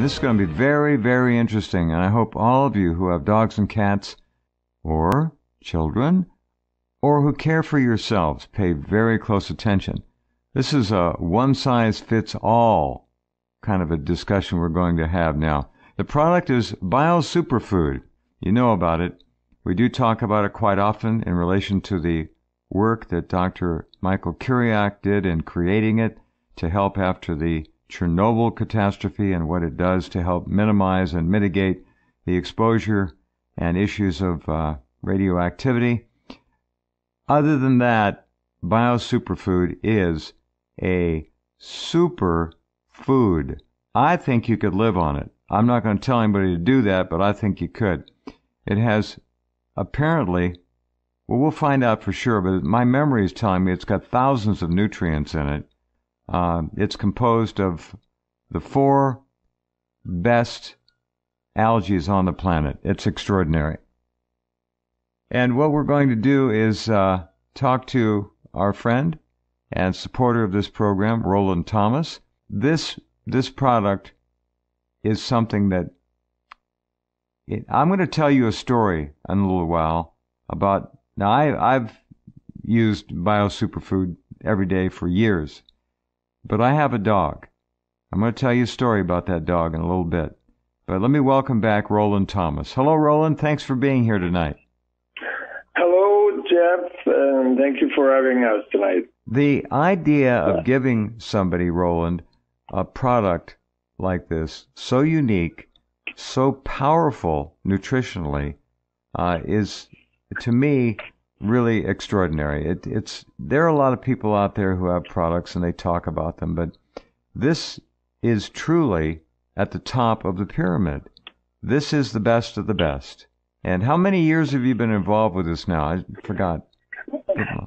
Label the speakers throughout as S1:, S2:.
S1: And this is going to be very, very interesting. And I hope all of you who have dogs and cats or children or who care for yourselves pay very close attention. This is a one-size-fits-all kind of a discussion we're going to have now. The product is BioSuperfood. You know about it. We do talk about it quite often in relation to the work that Dr. Michael Kiriak did in creating it to help after the Chernobyl catastrophe and what it does to help minimize and mitigate the exposure and issues of radioactivity. Other than that, BioSuperfood is a super food. I think you could live on it. I'm not going to tell anybody to do that, but I think you could. It has apparently, well, we'll find out for sure, but my memory is telling me it's got thousands of nutrients in it. It's composed of the 4 best algae on the planet. It's extraordinary. And what we're going to do is talk to our friend and supporter of this program, Roland Thomas. This product is something that I'm going to tell you a story in a little while about. Now, I've used BioSuperfood every day for years, but I have a dog. I'm going to tell you a story about that dog in a little bit. But let me welcome back Roland Thomas. Hello, Roland. Thanks for being here tonight.
S2: Hello, Jeff, and thank you for having us tonight.
S1: The idea of giving somebody, Roland, a product like this, so unique, so powerful nutritionally, is, to me, really extraordinary. There are a lot of people out there who have products and they talk about them, but this is truly at the top of the pyramid. This is the best of the best. And how many years have you been involved with this now? I forgot.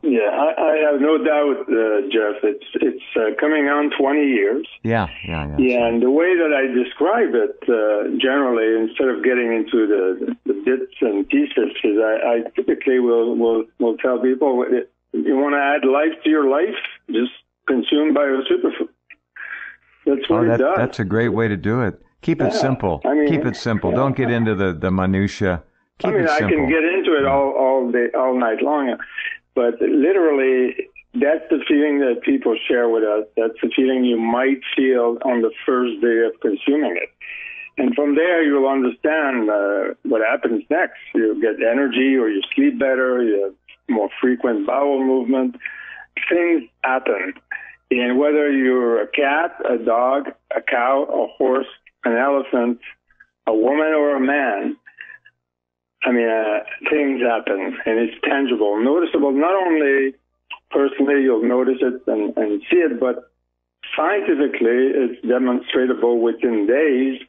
S2: Yeah, I have no doubt, Jeff. It's coming on 20 years.
S1: Yeah.
S2: And the way that I describe it, generally, instead of getting into the bits and pieces, is I typically will tell people, you want to add life to your life, just consume BioSuperfood. That's what it does.
S1: That's a great way to do it. Keep it simple. Keep it simple. Yeah. Don't get into the minutia. Keep it simple.
S2: I can get into it all day, all night long, but literally, that's the feeling that people share with us. That's the feeling you might feel on the first day of consuming it. And from there, you'll understand what happens next. You get energy, or you sleep better, you have more frequent bowel movement. Things happen. And whether you're a cat, a dog, a cow, a horse, an elephant, a woman, or a man, things happen, and it's tangible, noticeable. Not only personally, you'll notice it and see it, but scientifically, it's demonstratable within days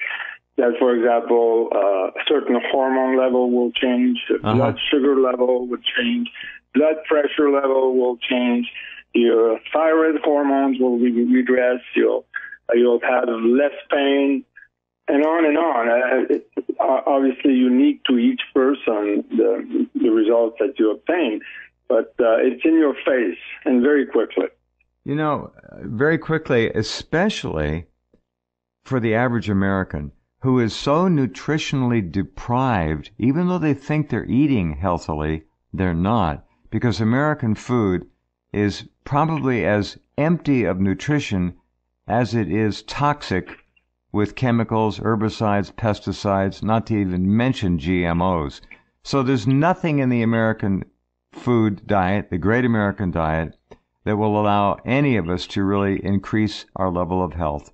S2: that, for example, a certain hormone level will change, blood sugar level will change, blood pressure level will change, your thyroid hormones will regress, you'll have less pain, and on and on. It's obviously unique to each person, the results that you obtain, but it's in your face and very quickly.
S1: Very quickly, especially for the average American who is so nutritionally deprived, even though they think they're eating healthily, they're not, because American food is probably as empty of nutrition as it is toxic with chemicals, herbicides, pesticides, not to even mention GMOs. So there's nothing in the American food diet, the great American diet, that will allow any of us to really increase our level of health.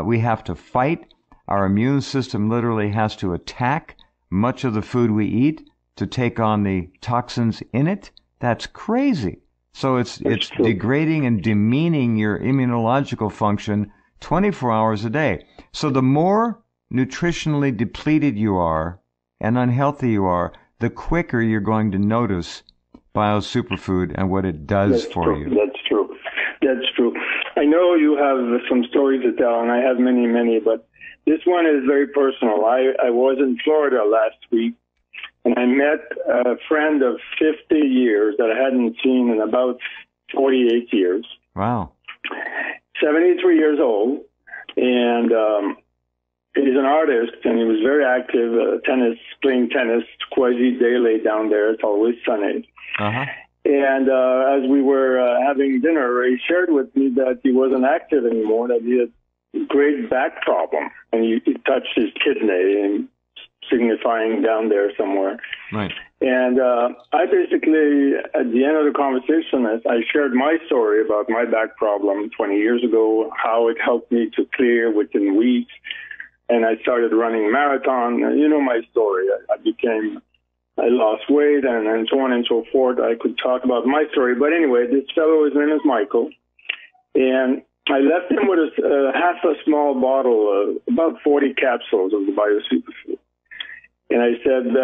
S1: We have to fight. Our immune system literally has to attack much of the food we eat to take on the toxins in it. That's crazy. So it's degrading and demeaning your immunological function 24 hours a day. So the more nutritionally depleted you are and unhealthy you are, the quicker you're going to notice BioSuperfood and what it does for you.
S2: That's true. I know you have some stories to tell, and I have many, but this one is very personal. I was in Florida last week, and I met a friend of 50 years that I hadn't seen in about 48 years.
S1: Wow.
S2: 73 years old, and he's an artist, and he was very active, playing tennis quasi daily down there. It's always sunny.
S1: Uh-huh.
S2: And as we were having dinner, he shared with me that he wasn't active anymore, that he had a great back problem, and he touched his kidney, and signifying down there somewhere.
S1: Right.
S2: And I basically, at the end of the conversation, I shared my story about my back problem 20 years ago, how it helped me to clear within weeks. And I started running marathon. You know my story. I lost weight and so on and so forth. I could talk about my story. But anyway, this fellow, his name is Michael. And I left him with half a small bottle, about 40 capsules of the Bio Superfood. And I said,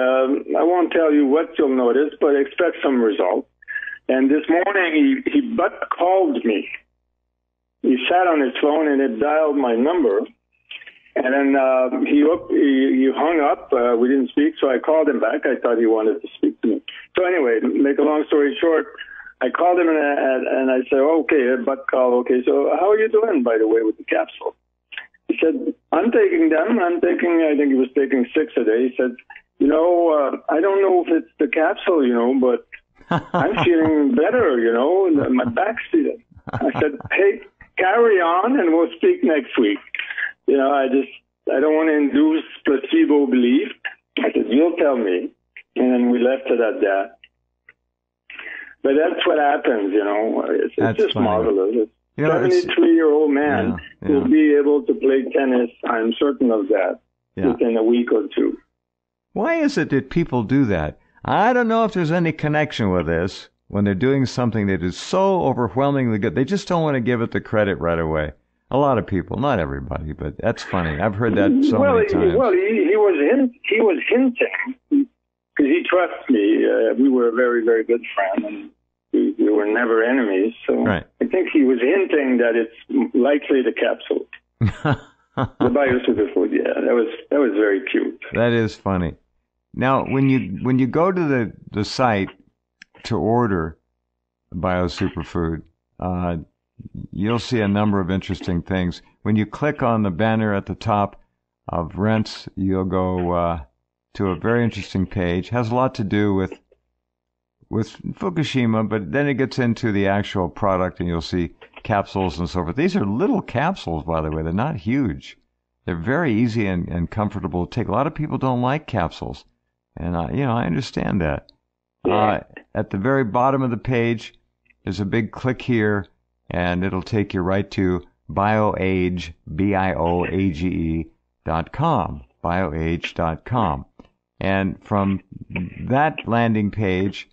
S2: I won't tell you what you'll notice, but expect some results. And this morning, he but called me. He sat on his phone and it dialed my number. And then he hung up. We didn't speak, so I called him back. I thought he wanted to speak to me. So anyway, make a long story short, I called him and I said, okay, a butt call. Okay, so how are you doing, by the way, with the capsule? He said, I'm taking them. I think he was taking 6 a day. He said, I don't know if it's the capsule, but I'm feeling better, my back's feeling. I said, hey, carry on and we'll speak next week. I don't want to induce placebo belief. I said, you'll tell me. And then we left it at that. But that's what happens, It's just funny. Marvelous. 73-year-old man will be able to play tennis. I'm certain of that within a week or two.
S1: Why is it that people do that? I don't know if there's any connection with this when they're doing something that is so overwhelmingly good. They just don't want to give it the credit right away. A lot of people, not everybody, but that's funny. I've heard that so many times.
S2: Well, he was hinting, because he trusts me. We were a very, very good friend, and we were never enemies. So right. I think he was hinting that it's likely the capsule. The Bio Superfood, that was very cute.
S1: That is funny. Now, when you go to the site to order Bio Superfood, you'll see a number of interesting things. When you click on the banner at the top of Rense, you'll go to a very interesting page. It has a lot to do with Fukushima, but then it gets into the actual product, and you'll see capsules and so forth. These are little capsules, by the way. They're not huge. They're very easy and comfortable to take. A lot of people don't like capsules, and I understand that. At the very bottom of the page, there's a big click here, and it'll take you right to BioAGE, BioAGE.com, BioAGE.com. And from that landing page,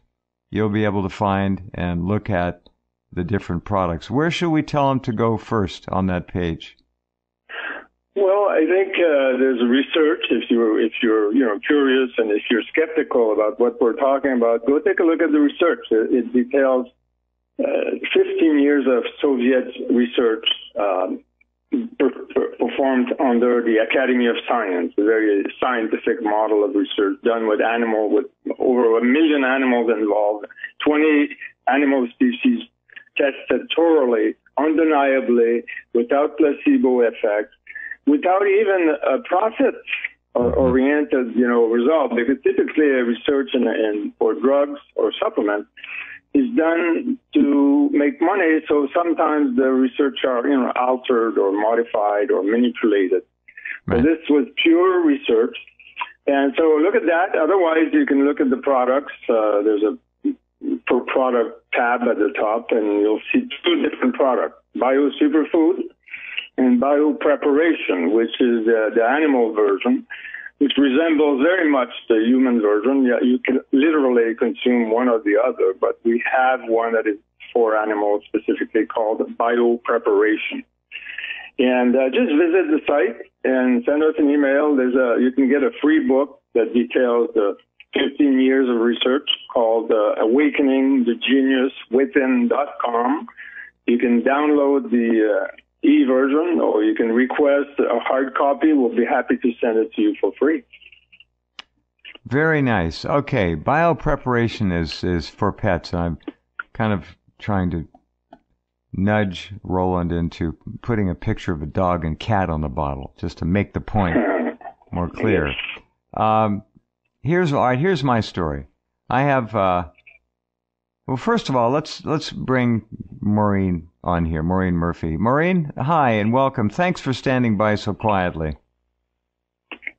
S1: you'll be able to find and look at the different products. Where should we tell them to go first on that page?
S2: Well, I think there's research. If you're curious and if you're skeptical about what we're talking about, go take a look at the research. It details 15 years of Soviet research performed under the Academy of Science, a very scientific model of research done with with over 1 million animals involved, 20 animal species tested thoroughly, undeniably, without placebo effect, without even a profit-oriented, result. Because typically research for drugs or supplements is done to make money, so sometimes the research are, altered or modified or manipulated. Right. So this was pure research. And so look at that. Otherwise, you can look at the products. There's a per product tab at the top, and you'll see 2 different products, Bio Superfood and BioPreparation, which is the animal version, which resembles very much the human version. Yeah, you can literally consume one or the other, but we have one that is for animals specifically called BioPreparation. And just visit the site and send us an email. You can get a free book that details the 15 years of research called Awakening the Genius Within.com. You can download the e-version, or you can request a hard copy. We'll be happy to send it to you for free.
S1: Very nice. Okay, BioPreparation is for pets. I'm kind of trying to nudge Roland into putting a picture of a dog and cat on the bottle, just to make the point more clear. Here's my story. I have, well, first of all, let's bring Maureen on here, Maureen Murphy. Maureen, hi and welcome. Thanks for standing by so quietly.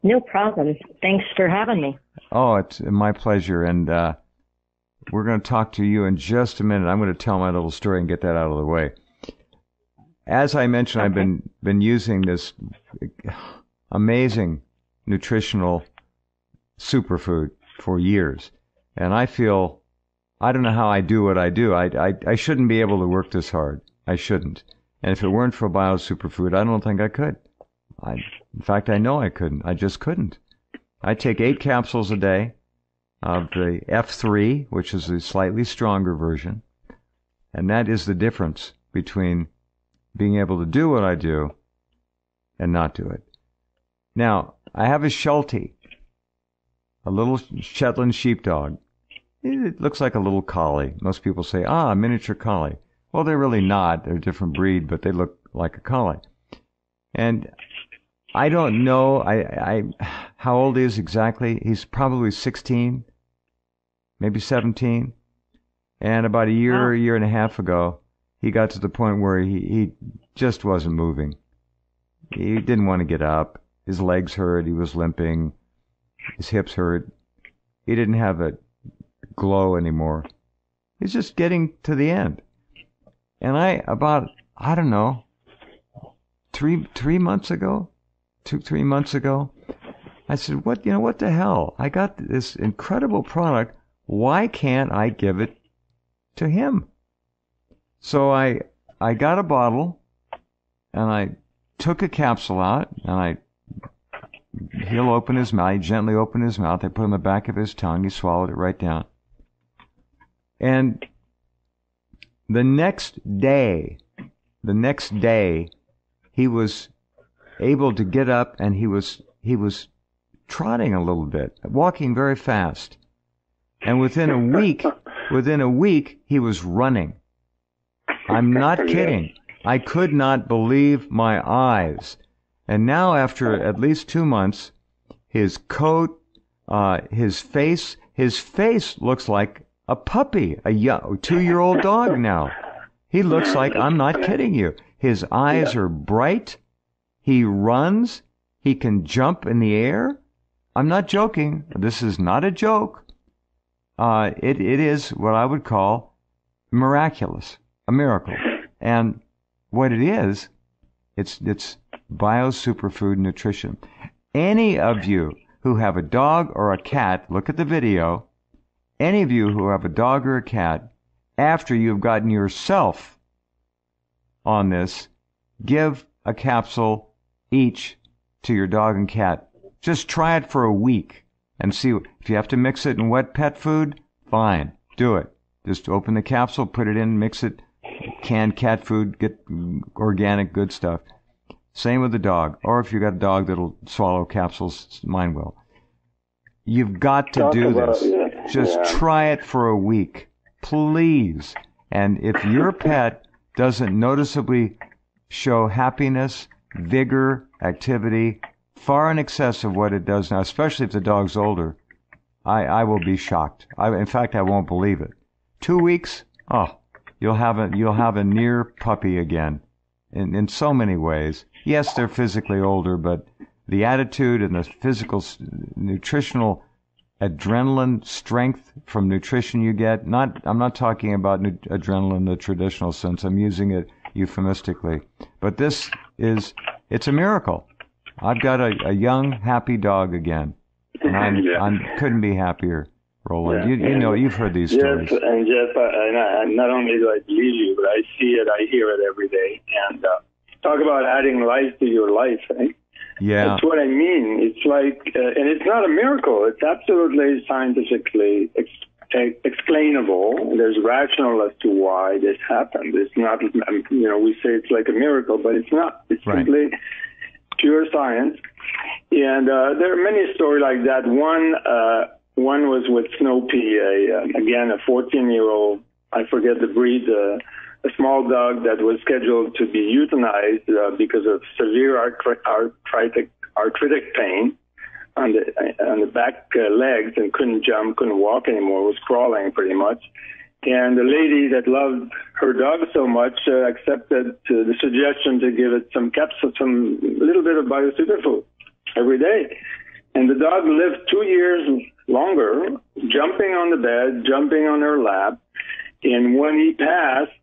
S3: No problem. Thanks for having me.
S1: Oh, it's my pleasure. And we're going to talk to you in just a minute. I'm going to tell my little story and get that out of the way. As I mentioned, okay. I've been using this amazing nutritional superfood for years. And I feel, I don't know how I do what I do. I shouldn't be able to work this hard. I shouldn't. And if it weren't for bio superfood, I don't think I could. In fact, I know I couldn't. I just couldn't. I take 8 capsules a day of the F3, which is the slightly stronger version. And that is the difference between being able to do what I do and not do it. Now, I have a Sheltie, a little Shetland sheepdog. It looks like a little collie. Most people say, a miniature collie. Well, they're really not. They're a different breed, but they look like a collie. And I don't know how old he is exactly. He's probably 16, maybe 17. And about a year and a half ago, he got to the point where he just wasn't moving. He didn't want to get up. His legs hurt. He was limping. His hips hurt. He didn't have a glow anymore. He's just getting to the end. And I don't know, 3 months ago, 2-3 months ago, I said, what the hell? I got this incredible product. Why can't I give it to him? So I got a bottle and I took a capsule out and he'll open his mouth. I gently open his mouth. I put it on the back of his tongue. He swallowed it right down. And the next day, he was able to get up and he was trotting a little bit, walking very fast. And within a week, he was running. I'm not kidding. I could not believe my eyes. And now, after at least 2 months, his coat, his face looks like a puppy, a 2-year-old dog now. He looks like, I'm not kidding you. His eyes are bright. He runs. He can jump in the air. I'm not joking. This is not a joke. It is what I would call miraculous, a miracle. And what it is, it's bio superfood nutrition. Any of you who have a dog or a cat, look at the video. Any of you who have a dog or a cat, after you've gotten yourself on this, give a capsule each to your dog and cat. Just try it for a week and see. If you have to mix it in wet pet food, fine, do it. Just open the capsule, put it in, mix it, canned cat food, get organic, good stuff. Same with the dog. Or if you've got a dog that'll swallow capsules, mine will. You've got to do this. Just try it for a week, please. And if your pet doesn't noticeably show happiness, vigor, activity, far in excess of what it does now, especially if the dog's older, I will be shocked. In fact, I won't believe it. 2 weeks, you'll have a near puppy again. In so many ways. Yes, they're physically older, but the attitude and the physical, nutritional adrenaline strength from nutrition you get, I'm not talking about adrenaline in the traditional sense. I'm using it euphemistically. But it's a miracle. I've got a young, happy dog again. And I couldn't be happier, Roland. You know, you've heard these stories.
S2: Yes, and Jeff, not only do I believe you, but I see it, I hear it every day. And talk about adding life to your life, eh?
S1: Yeah.
S2: That's what I mean. It's like, and it's not a miracle. It's absolutely scientifically explainable. There's rationale as to why this happened. It's not, we say it's like a miracle, but it's not. It's simply pure science. And there are many stories like that. One was with Snoopy, again, a 14-year-old, I forget the breed, a small dog that was scheduled to be euthanized because of severe arthritic pain on the back legs, and couldn't jump, couldn't walk anymore, was crawling pretty much. And the lady that loved her dog so much accepted the suggestion to give it some capsules, some little bit of bio-superfood every day. And the dog lived 2 years longer, jumping on the bed, jumping on her lap. And when he passed,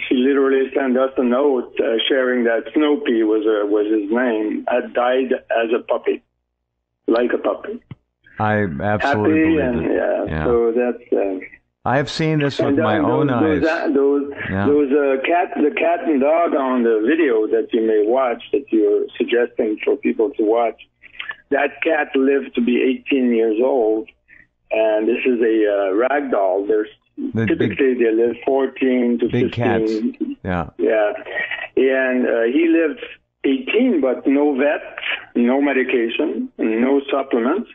S2: she literally sent us a note sharing that Snoopy was his name, had died as a puppy, like a puppy.
S1: I absolutely
S2: happy
S1: believe it.
S2: yeah. So that's.
S1: I have seen this with my own eyes.
S2: The cat and dog on the video that you may watch, that you're suggesting for people to watch. That cat lived to be 18 years old, and this is a rag doll. Typically they live 14 to 15.
S1: Big cats. Yeah.
S2: Yeah. And he lived 18, but no vet, no medication, no supplements,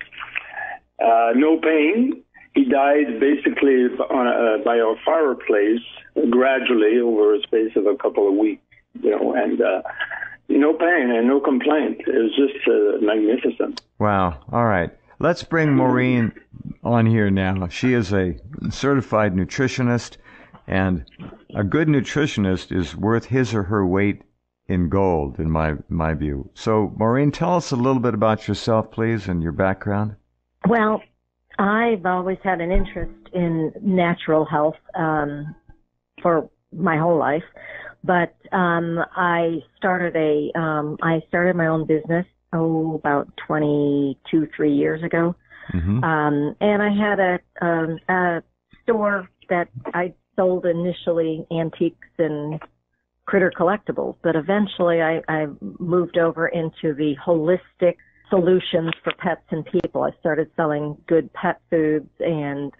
S2: no pain. He died basically by our fireplace gradually over a space of a couple of weeks, and no pain and no complaint. It was just magnificent.
S1: Wow. All right. Let's bring Maureen on here now. She is a certified nutritionist, and a good nutritionist is worth his or her weight in gold, in my view. So, Maureen, tell us a little bit about yourself, please, and your background.
S3: Well, I've always had an interest in natural health for my whole life, but I started my own business about 3 years ago, and I had a store that I sold initially antiques and critter collectibles, but eventually I moved over into the holistic solutions for pets and people. I started selling good pet foods and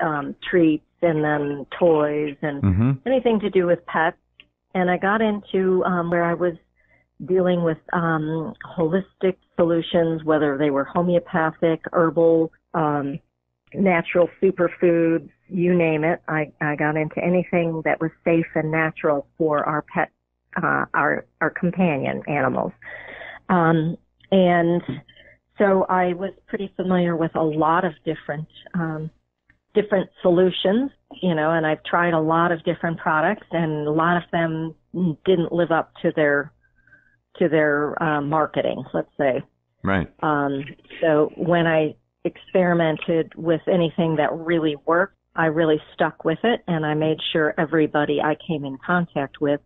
S3: treats, and then toys and anything to do with pets. And I got into where I was dealing with holistic solutions, whether they were homeopathic, herbal, natural superfoods, you name it. I got into anything that was safe and natural for our pet, our companion animals. And so I was pretty familiar with a lot of different solutions, and I've tried a lot of different products, and a lot of them didn't live up to their marketing, let's say.
S1: Right.
S3: So when I experimented with anything that really worked, I really stuck with it, and I made sure everybody I came in contact with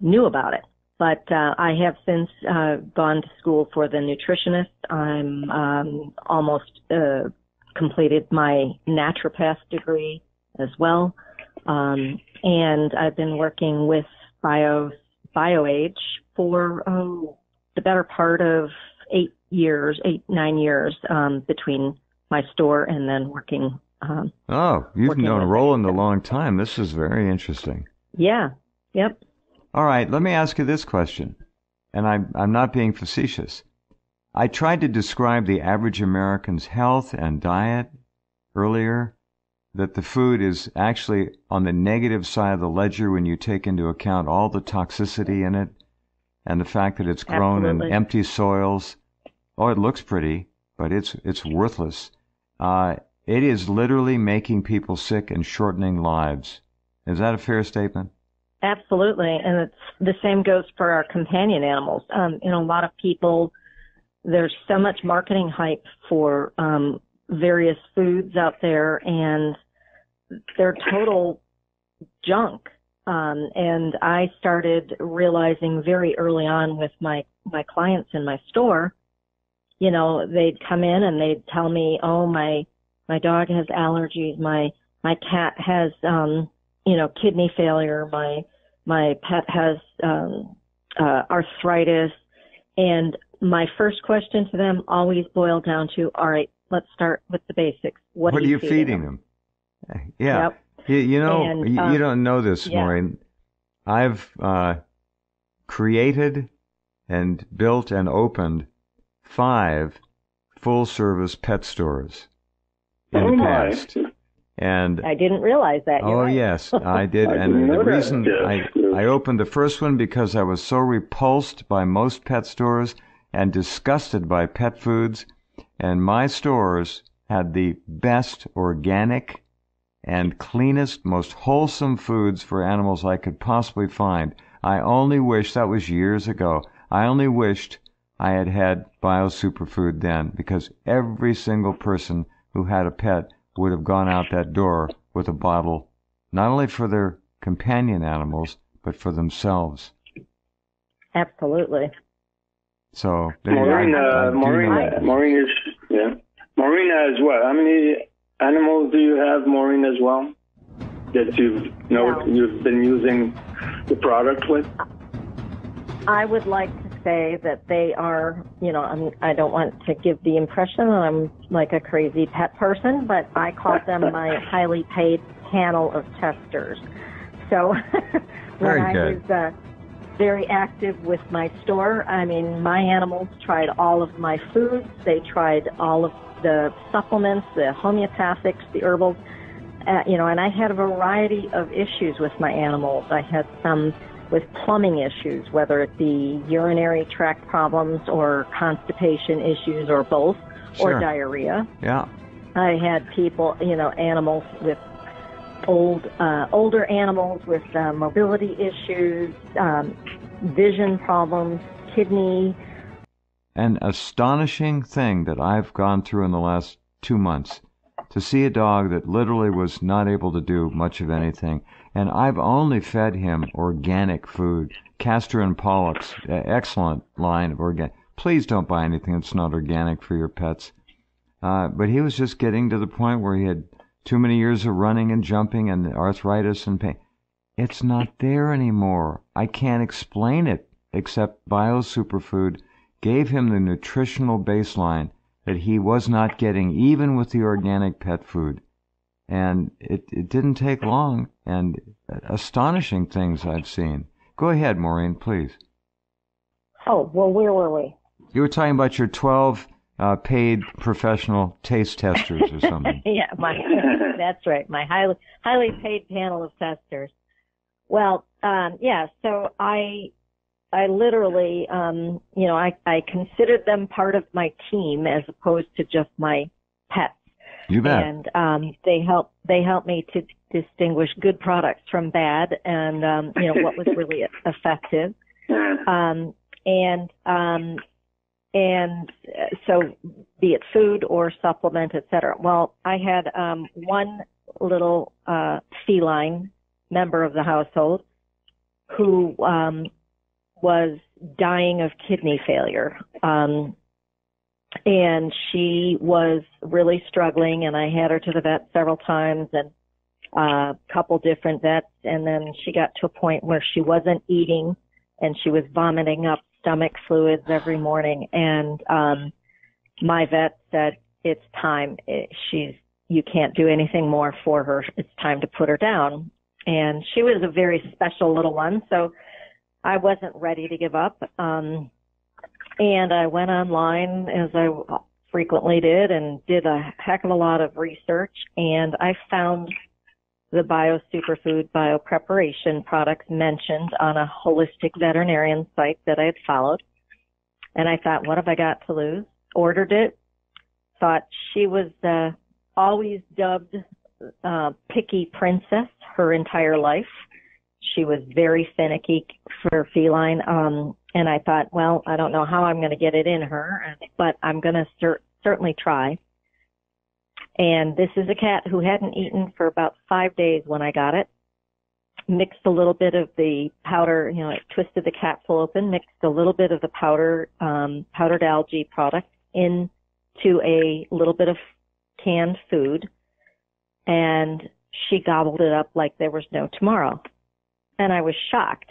S3: knew about it. But I have since gone to school for the nutritionist. I'm almost completed my naturopath degree as well. And I've been working with BIOAGE for the better part of 9 years between my store and then working.
S1: You've known Roland a long time. This is very interesting.
S3: Yeah. Yep.
S1: All right, let me ask you this question, and I'm not being facetious. I tried to describe the average American's health and diet earlier, that the food is actually on the negative side of the ledger when you take into account all the toxicity in it and the fact that it's grown in empty soils. Oh, it looks pretty, but it's worthless. It is literally making people sick and shortening lives. Is that a fair statement?
S3: Absolutely, and it's the same goes for our companion animals. A lot of people, there's so much marketing hype for various foods out there, and they're total junk. And I started realizing very early on with my clients in my store, they'd come in and they'd tell me, oh, my dog has allergies, my cat has kidney failure, my pet has arthritis, and my first question to them always boiled down to, all right, let's start with the basics. What are you feeding them?
S1: Yeah.
S3: Yep.
S1: You don't know this, Maureen. I've created and built and opened 5 full-service pet stores in the past. And
S3: I didn't realize that.
S1: Right. Yes, I did. And the reason I opened the first one because I was so repulsed by most pet stores and disgusted by pet foods, and my stores had the best organic and cleanest, most wholesome foods for animals I could possibly find. I only wish, that was years ago, I only wished I had had Bio Superfood then, because every single person who had a pet would have gone out that door with a bottle, not only for their companion animals, but for themselves.
S3: Absolutely.
S1: So,
S2: Maureen as well. How many animals do you have, Maureen, as well, that you've been using the product with?
S3: I would like to say that they are, I don't want to give the impression that I'm like a crazy pet person, but I call them my highly paid panel of testers. So when I was very active with my store, I mean, my animals tried all of my foods. They tried all of the supplements, the homeopathics, the herbals, and I had a variety of issues with my animals. I had some with plumbing issues, whether it be urinary tract problems or constipation issues or both, or diarrhea.
S1: Yeah.
S3: I had people, animals with older animals with mobility issues, vision problems, kidney.
S1: An astonishing thing that I've gone through in the last 2 months, to see a dog that literally was not able to do much of anything. And I've only fed him organic food. Castor and Pollux, excellent line of organic. Please don't buy anything that's not organic for your pets. But he was just getting to the point where he had too many years of running and jumping and arthritis and pain. It's not there anymore. I can't explain it, except Bio Superfood gave him the nutritional baseline that he was not getting even with the organic pet food. And it didn't take long, and astonishing things I've seen. Go ahead, Maureen, please.
S3: Oh, well, where were we?
S1: You were talking about your 12 paid professional taste testers or something.
S3: Yeah, that's right, my highly paid panel of testers. Well, so I literally, I considered them part of my team as opposed to just my pets.
S1: You bet.
S3: And they help me to distinguish good products from bad, and what was really effective. And so, be it food or supplement, etc. Well, I had one little feline member of the household who was dying of kidney failure. And she was really struggling, and I had her to the vet several times, and a couple different vets, and then she got to a point where she wasn't eating, and she was vomiting up stomach fluids every morning, and my vet said, it's time. You can't do anything more for her. It's time to put her down. And she was a very special little one, so I wasn't ready to give up. And I went online, as I frequently did, and did a heck of a lot of research, and I found the Bio Superfood BioPreparation products mentioned on a holistic veterinarian site that I had followed. And I thought, what have I got to lose? Ordered it. Thought she was always dubbed picky princess her entire life. She was very finicky for feline. And I thought, well, I don't know how I'm going to get it in her, but I'm going to certainly try. And this is a cat who hadn't eaten for about 5 days when I got it. Mixed a little bit of the powder, I twisted the capsule open, mixed a little bit of the powdered algae product into a little bit of canned food, and she gobbled it up like there was no tomorrow. And I was shocked.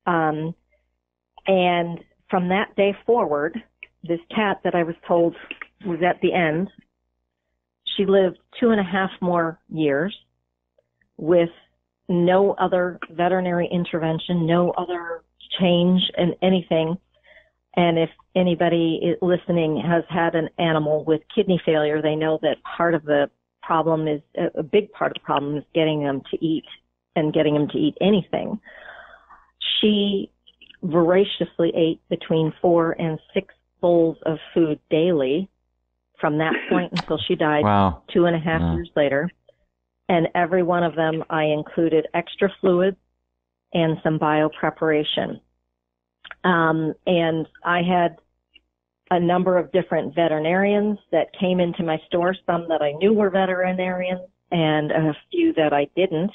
S3: And from that day forward, this cat that I was told was at the end, she lived 2.5 more years with no other veterinary intervention, no other change in anything. And if anybody listening has had an animal with kidney failure, they know that part of the problem is, a big part of the problem is getting them to eat and getting them to eat anything. she voraciously ate between 4 and 6 bowls of food daily from that point until she died.
S1: Wow.
S3: 2.5 years later. And every one of them, I included extra fluids and some biopreparation. And I had a number of different veterinarians that came into my store, some that I knew were veterinarians and a few that I didn't.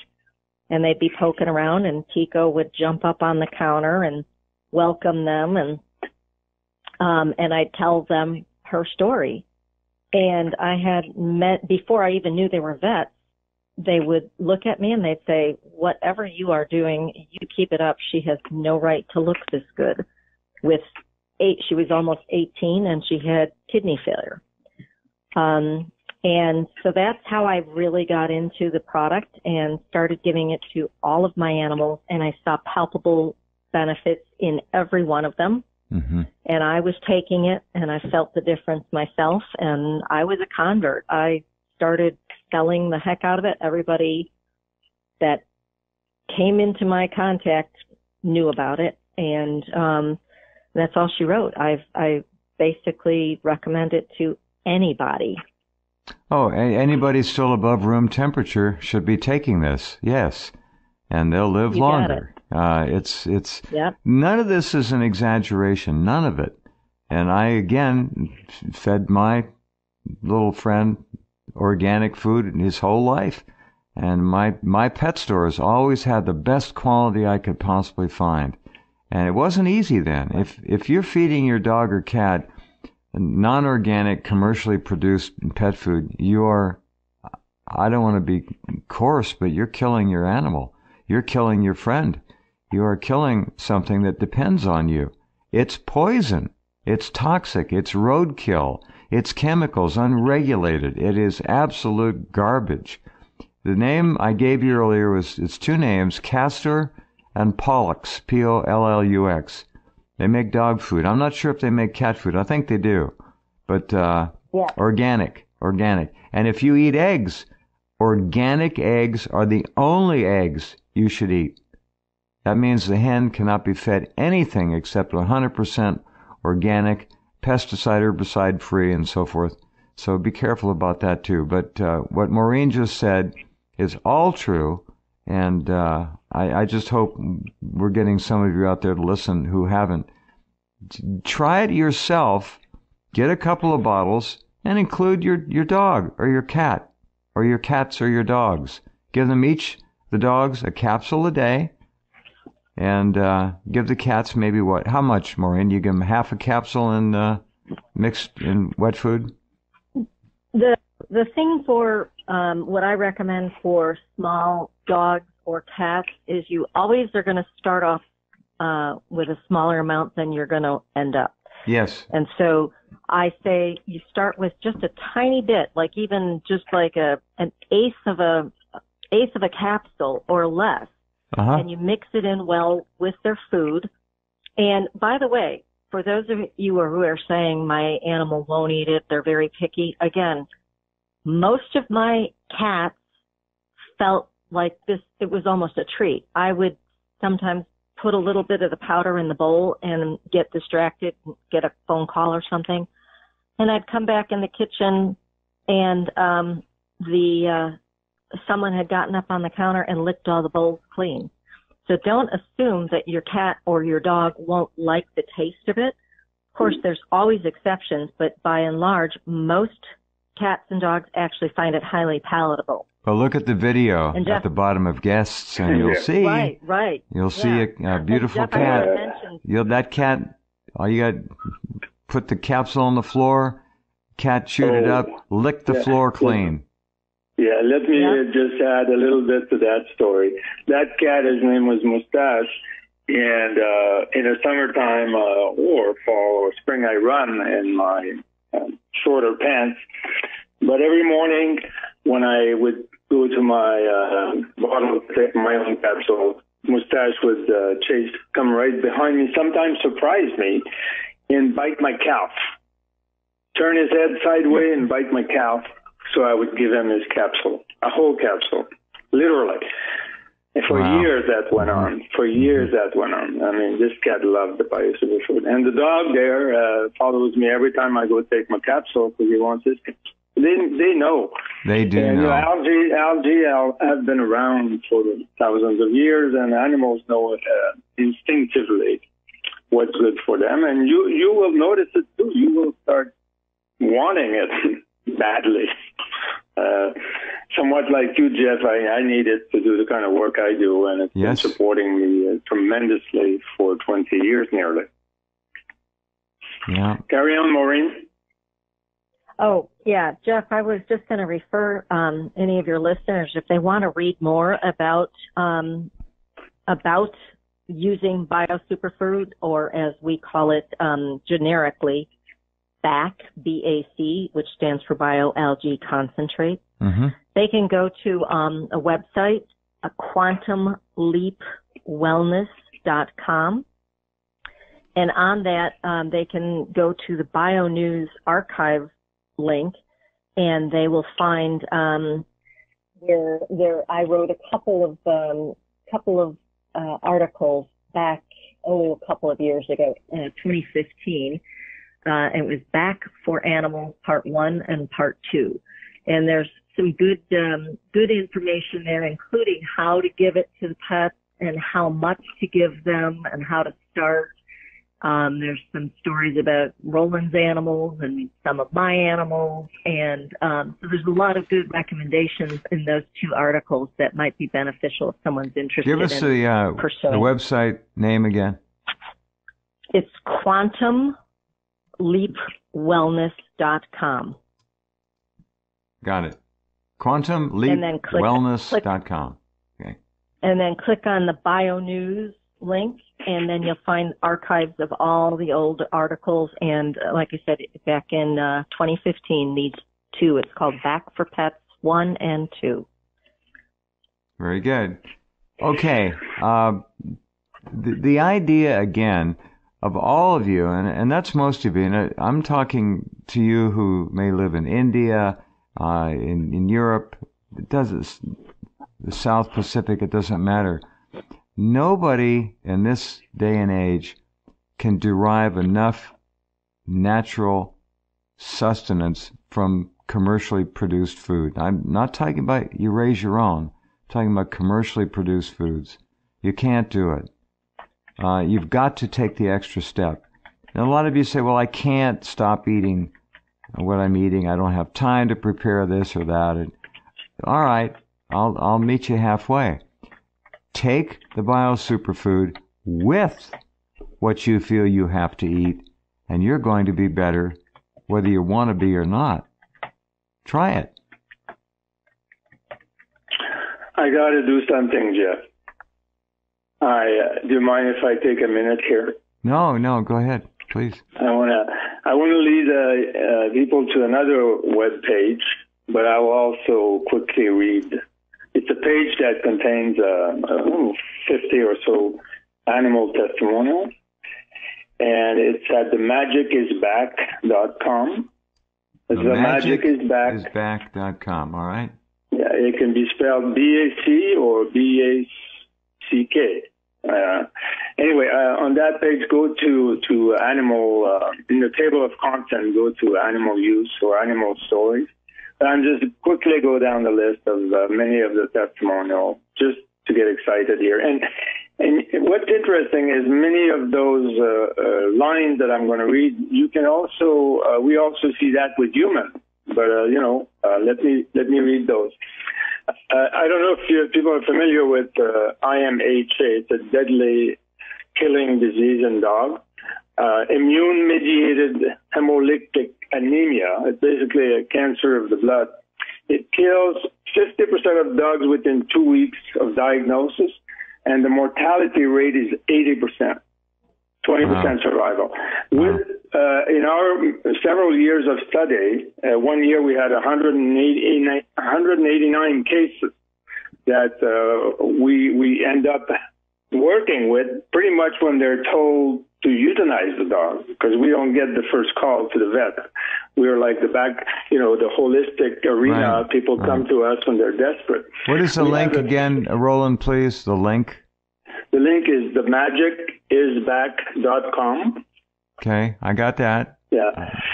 S3: And they'd be poking around, and Tico would jump up on the counter and welcome them, and I'd tell them her story. And I had met, before I even knew they were vets, they would look at me and they'd say, whatever you are doing, you keep it up. She has no right to look this good. She was almost 18 and she had kidney failure. And so that's how I really got into the product and started giving it to all of my animals, and I saw palpable benefits in every one of them. Mm-hmm. And I was taking it, and I felt the difference myself, and I was a convert. I started selling the heck out of it. Everybody that came into my contact knew about it, and that's all she wrote. I basically recommend it to anybody.
S1: Oh, anybody still above room temperature should be taking this, yes, and they'll live longer. Yep. None of this is an exaggeration, none of it. And I, again, fed my little friend organic food his whole life. And my pet store has always had the best quality I could possibly find. And it wasn't easy then. If you're feeding your dog or cat non-organic, commercially produced pet food, you are, I don't want to be coarse, but you're killing your animal. You're killing your friend. You are killing something that depends on you. It's poison. It's toxic. It's roadkill. It's chemicals, unregulated. It is absolute garbage. The name I gave you earlier it's 2 names, Castor and Pollux, Pollux. They make dog food. I'm not sure if they make cat food. I think they do. But organic. And if you eat eggs, organic eggs are the only eggs you should eat. That means the hen cannot be fed anything except 100% organic, pesticide, herbicide free, and so forth. So be careful about that too. But what Maureen just said is all true. And I just hope we're getting some of you out there to listen who haven't. Try it yourself. Get a couple of bottles and include your dog or your cat or your cats or your dogs. Give them each, the dogs, a capsule a day. And give the cats maybe what? How much, Maureen? You give them half a capsule and mixed in wet food?
S3: The thing for what I recommend for small dogs or cats is you always are going to start off with a smaller amount than you're going to end up.
S1: Yes.
S3: And so I say you start with just a tiny bit, like even just like an eighth of a capsule or less. Uh-huh. And you mix it in well with their food. And by the way, for those of you who are saying my animal won't eat it, they're very picky, again, most of my cats felt like this, it was almost a treat. I would sometimes put a little bit of the powder in the bowl and get distracted, get a phone call or something. And I'd come back in the kitchen and someone had gotten up on the counter and licked all the bowls clean. So don't assume that your cat or your dog won't like the taste of it. Of course, there's always exceptions, but by and large, most cats and dogs actually find it highly palatable.
S1: Well, look at the video at the bottom of guests, and you'll see.
S3: Right.
S1: You'll see a beautiful cat. That cat, all you got, put the capsule on the floor, cat chewed it up, licked the floor clean.
S2: Yeah, let me just add a little bit to that story. That cat, his name was Mustache, and in the summertime or fall or spring, I run in my shorter pants. But every morning when I would go to my bottle to take my own capsule, Mustache would come right behind me, sometimes surprise me, and bite my calf. Turn his head sideways and bite my calf. So I would give him his capsule, a whole capsule, literally. And for years that went on. For years that went on. I mean, this cat loved the BioSuperfood. And the dog there follows me every time I go take my capsule because he wants his capsule. They know.
S1: They do
S2: and,
S1: know.
S2: Algae have been around for thousands of years, and animals know instinctively what's good for them. And you will notice it too. You will start wanting it badly. Somewhat like you, Jeff, I need it to do the kind of work I do, and it's been supporting me tremendously for 20 years nearly.
S1: Yeah.
S2: Carry on, Maureen.
S3: Oh, yeah, Jeff, I was just going to refer any of your listeners, if they want to read more about using BioSuperfood, or as we call it generically, BAC, B-A-C, which stands for bio-algae concentrate.
S1: Mm-hmm.
S3: They can go to a website, quantumleapwellness.com. And on that, they can go to the BioNews archive link, and they will find where I wrote a couple of articles back a couple of years ago, 2015. It was Back for Animals Part 1 and Part 2, and there's some good information there, including how to give it to the pets and how much to give them and how to start. There's some stories about Roland's animals and some of my animals, and so there's a lot of good recommendations in those two articles that might be beneficial if someone's interested.
S1: Give us the website name again.
S3: It's quantumleapwellness.com.
S1: Got it. quantumleapwellness.com. Okay.
S3: And then click on the BioNews link, and then you'll find archives of all the old articles. And like I said, back in 2015, these two, it's called Back for Pets 1 and 2.
S1: Very good. Okay. The idea, again, of all of you, and that's most of you, and I'm talking to you who may live in India, in Europe, the South Pacific, it doesn't matter. Nobody in this day and age can derive enough natural sustenance from commercially produced food. I'm not talking about you raise your own. I'm talking about commercially produced foods. You can't do it. You've got to take the extra step. And a lot of you say, well, I can't stop eating what I'm eating. I don't have time to prepare this or that. And, all right, I'll meet you halfway. Take the BioSuperfood with what you feel you have to eat, and you're going to be better whether you want to be or not. Try it.
S2: I got to do something, Jeff. Do you mind if I take a minute here?
S1: No, go ahead, please.
S2: I want to lead people to another web page, but I will also quickly read. It's a page that contains 50 or so animal testimonials, and it's at themagicisback.com.
S1: Themagicisback.com, all right?
S2: Yeah, it can be spelled B-A-C or B-A-C-K. Anyway, on that page, go to animal, in the table of content, go to animal use or animal stories. And just quickly go down the list of many of the testimonials just to get excited here. And what's interesting is many of those lines that I'm going to read, you can also, we also see that with humans. But, let me read those. I don't know if people are familiar with IMHA. It's a deadly killing disease in dogs. Immune-mediated hemolytic anemia. It's basically a cancer of the blood. It kills 50% of dogs within 2 weeks of diagnosis, and the mortality rate is 80%, 20% survival. With in our several years of study, 1 year we had 189 cases that we end up working with pretty much when they're told to euthanize the dog, because we don't get the first call to the vet. we're like the holistic arena.
S1: Right.
S2: People come to us when they're desperate.
S1: What is the link again, Roland, please? The link?
S2: The link is themagicisback.com.
S1: Okay, I got that.
S2: Yeah.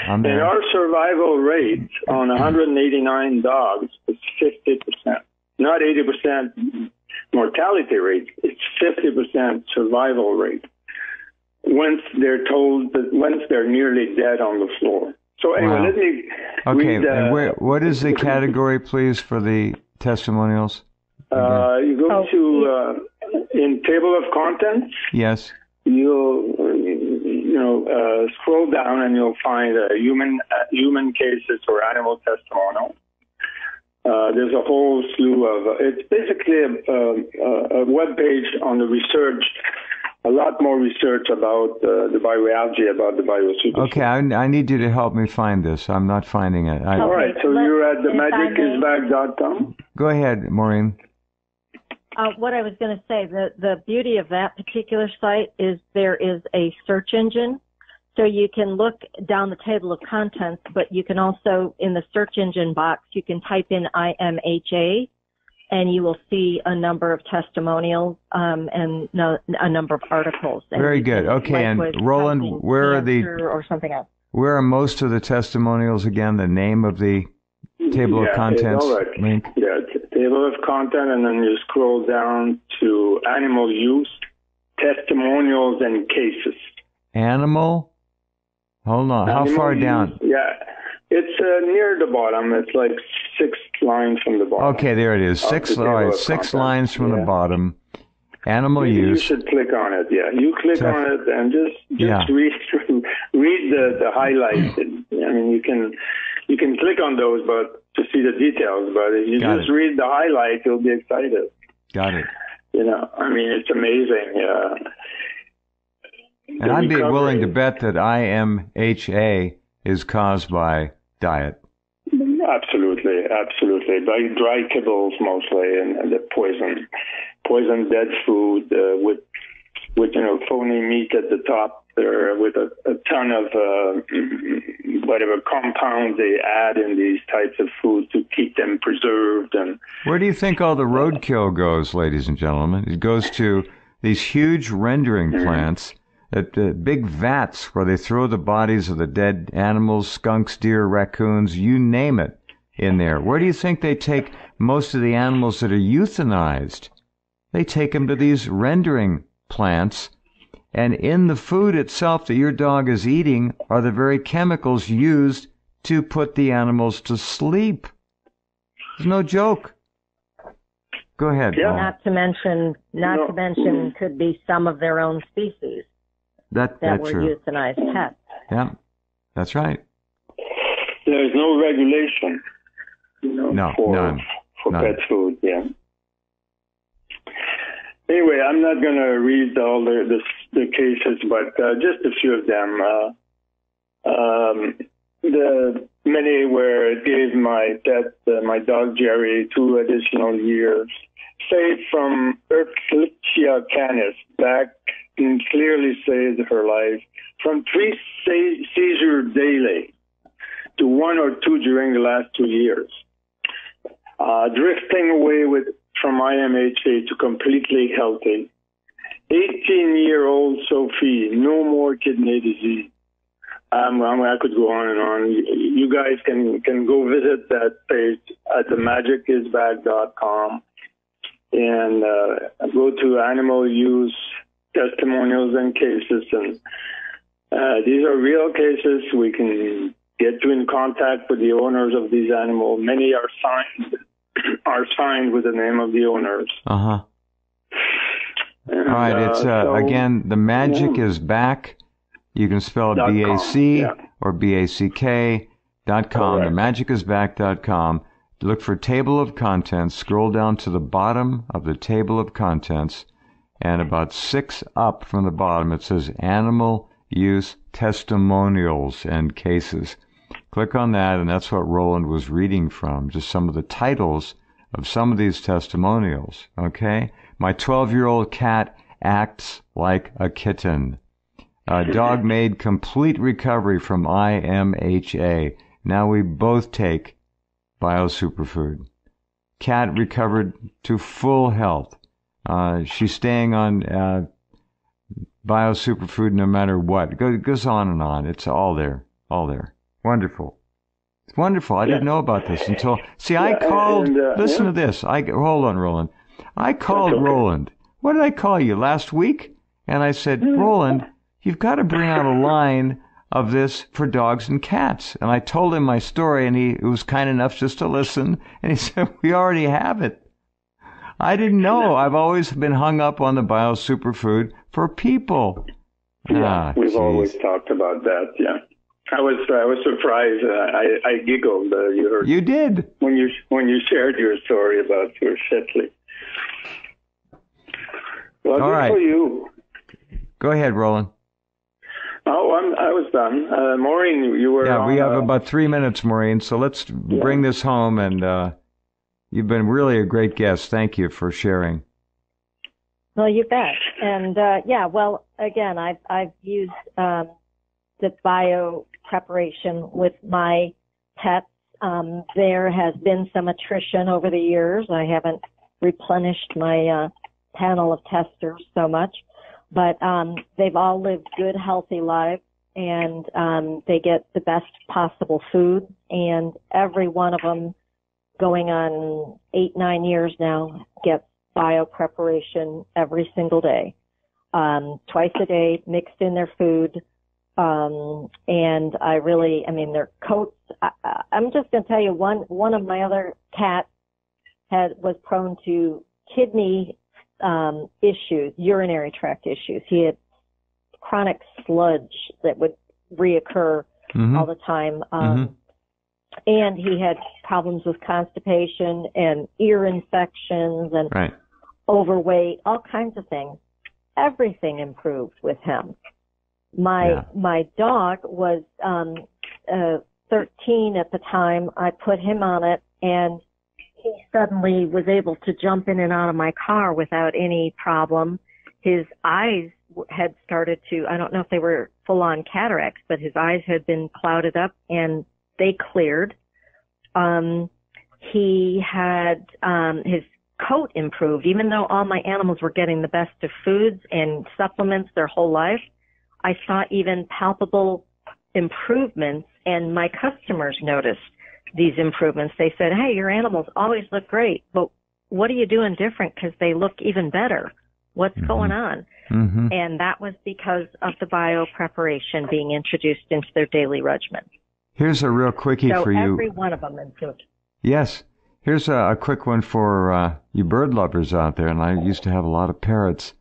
S1: I'm there.
S2: And our survival rate on 189 dogs is 50%. Not 80% mortality rate. It's 50% survival rate. Once they're nearly dead on the floor. So anyway,
S1: Wow.
S2: let me
S1: Okay,
S2: read,
S1: and what is the category, please, for the testimonials?
S2: You go to in table of contents.
S1: Yes.
S2: You'll scroll down and you'll find human cases or animal testimonial. There's a whole slew of. It's basically a web page on the research. A lot more research about the bioalgae, about the biosuper.
S1: Okay, I need you to help me find this. I'm not finding it.
S2: All right, so you're at themagicisback.com.
S1: Go ahead, Maureen.
S3: What I was going to say, the beauty of that particular site is there is a search engine. So you can look down the table of contents, but you can also, in the search engine box, you can type in IMHA, and you will see a number of testimonials and a number of articles.
S1: Very good. Okay, and Roland, where
S3: or something else?
S1: Where are most of the testimonials again? The name of the table of contents link?
S2: Yeah, table of content, and then you scroll down to animal use, testimonials, and cases.
S1: Animal? Hold on. How far down?
S2: Yeah, it's near the bottom. It's like 6 lines from the bottom.
S1: Okay, there it is. Six lines from the bottom. Animal use.
S2: You should click on it. Yeah, you click on it and just read the highlights. I mean, you can click on those, but to see the details. But if you read the highlights, you'll be excited.
S1: Got it.
S2: I mean, it's amazing.
S1: And I'd be willing to bet that IMHA is caused by diet.
S2: Absolutely. By dry kibbles mostly, and the poison dead food with phony meat at the top there, with a ton of whatever compounds they add in these types of food to keep them preserved. And
S1: where do you think all the roadkill goes, ladies and gentlemen? It goes to these huge rendering plants. At the big vats where they throw the bodies of the dead animals, skunks, deer, raccoons, you name it, in there. Where do you think they take most of the animals that are euthanized? They take them to these rendering plants, and in the food itself that your dog is eating are the very chemicals used to put the animals to sleep. It's no joke. Go ahead.
S2: Yeah.
S3: Not to mention, could be some of their own species. That were
S1: true.
S3: Euthanized pets.
S1: Yeah, that's right.
S2: There's no regulation, for pet food. Yeah. Anyway, I'm not going to read all the cases, but just a few of them. The many where it gave my pet, my dog Jerry, 2 additional years, saved from Ehrlichia canis, back and clearly saved her life, from 3 seizures daily to 1 or 2 during the last 2 years. Drifting away from IMHA to completely healthy. 18-year-old Sophie, no more kidney disease. I could go on and on. You guys can go visit that page at themagicisback.com and go to animal use testimonials and cases. And these are real cases. We can get you in contact with the owners of these animals. Many are signed with the name of the owners.
S1: Uh-huh. And, all right, it's again, the magic is back. You can spell it BAC or BACK.com. Themagicisback.com. Look for table of contents. Scroll down to the bottom of the table of contents, and about 6 up from the bottom it says Animal Use Testimonials and Cases. Click on that, and that's what Roland was reading from, just some of the titles of some of these testimonials. Okay? My 12-year-old cat acts like a kitten. Dog made complete recovery from IMHA. Now we both take BioSuperfood. Cat recovered to full health. She's staying on BioSuperfood no matter what. It goes on and on. It's all there. All there. Wonderful. It's wonderful. I didn't know about this until... See, I called... listen to this. Hold on, Roland. I called Roland. What did I call you, last week? And I said, Roland, you've got to bring out a line of this for dogs and cats. And I told him my story, and he was kind enough just to listen. And he said, we already have it. I didn't know. I've always been hung up on the BioSuperfood for people.
S2: Yeah, we've always talked about that, yeah. I was surprised. I giggled. You heard.
S1: You did
S2: when you shared your story about your Shetly. Well,
S1: all
S2: good
S1: right.
S2: for you.
S1: Go ahead, Roland.
S2: Oh, I was done. Maureen, you were.
S1: Yeah, we have about 3 minutes, Maureen. So let's bring this home. And you've been really a great guest. Thank you for sharing.
S3: Well, you bet. And well, again, I've used the BioPreparation with my pets. There has been some attrition over the years. I haven't replenished my panel of testers so much, but they've all lived good, healthy lives, and they get the best possible food. And every one of them, going on 8-9 years now, gets BioPreparation every single day, twice a day, mixed in their food. And their coats, I'm just going to tell you, one of my other cats was prone to kidney, issues, urinary tract issues. He had chronic sludge that would reoccur all the time. And he had problems with constipation and ear infections and overweight, all kinds of things. Everything improved with him. My dog was 13 at the time. I put him on it, and he suddenly was able to jump in and out of my car without any problem. His eyes had started to, I don't know if they were full-on cataracts, but his eyes had been clouded up, and they cleared. He had his coat improved. Even though all my animals were getting the best of foods and supplements their whole life, I saw even palpable improvements, and my customers noticed these improvements. They said, hey, your animals always look great, but what are you doing different? Because they look even better. What's going on? And that was because of the BioPreparation being introduced into their daily regimen.
S1: Here's a real quickie for you.
S3: Every one of them improved.
S1: Yes. Here's a quick one for you bird lovers out there, and I used to have a lot of parrots.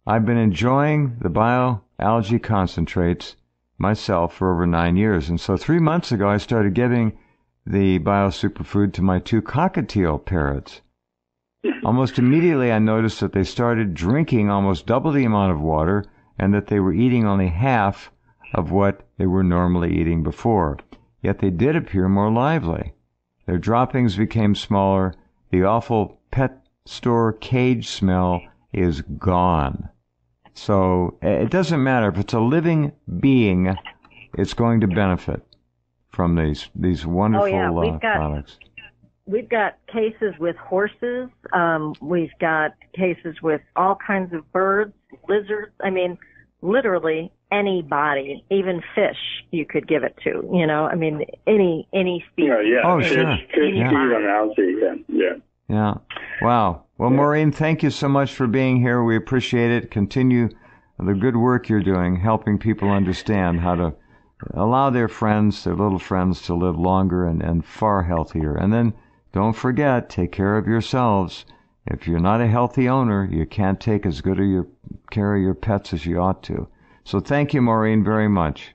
S1: I've been enjoying the bio-algae concentrates myself for over 9 years, and so 3 months ago I started giving the BioSuperfood to my 2 cockatiel parrots. Almost immediately I noticed that they started drinking almost double the amount of water and that they were eating only half of what they were normally eating before. Yet they did appear more lively. Their droppings became smaller. The awful pet store cage smell is gone. So it doesn't matter. If it's a living being, it's going to benefit from these wonderful products.
S3: We've got cases with horses. We've got cases with all kinds of birds, lizards. I mean, literally anybody, even fish, you could give it to. You know, I mean, any species.
S1: Oh, sure.
S2: Fish, and algae.
S1: Yeah. Wow. Well, Maureen, thank you so much for being here. We appreciate it. Continue the good work you're doing, helping people understand how to allow their friends, their little friends, to live longer and far healthier. And then don't forget, take care of yourselves. If you're not a healthy owner, you can't take as good care of your pets as you ought to. So thank you, Maureen, very much.